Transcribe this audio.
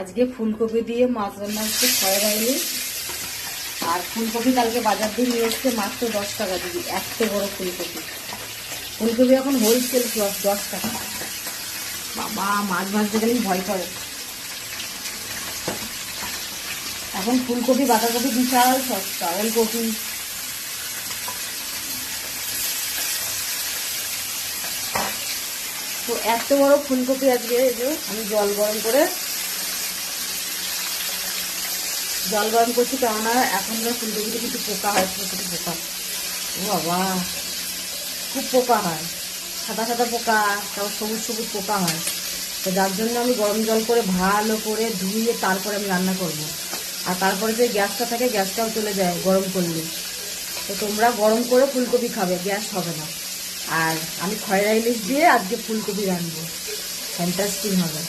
আজকে ফুলকপি দিয়ে মাছ রান্না হচ্ছে ফ্রাইড রাইস। আর ফুলকপি কালকে বাজার দিয়ে নিয়ে এসছে মাত্র 10 টাকা দিবি, এত বড় ফুলকপি। ফুলকপি এখন হোলসেল 10 টাকা। বাবা, মাছ ভাজতে গেলেই ভয় করে। এখন ফুলকপি বাঁধাকপি বিশাল সস্তা। ওলকপি তো এত বড় ফুলকপি আজকে এই যে আমি জল গরম করছি, কেননা এখনকার ফুলকপিতে কিছু পোকা হয়, ছোটো ছোটো পোকা। ও বাবা, খুব পোকা হয়, সাদা সাদা পোকা, তারপর সবুজ সবুজ পোকা হয়। তো যার জন্য আমি গরম জল করে ভালো করে ধুয়ে তারপরে আমি রান্না করব। আর তারপরে যে গ্যাসটা থাকে গ্যাসটাও চলে যায় গরম করলে। তো তোমরা গরম করে ফুলকপি খাবে, গ্যাস হবে না। আর আমি ফ্রাইড রাইস দিয়ে আজকে ফুলকপি রান্নবো, ফ্যান্টাস্টিক হবে।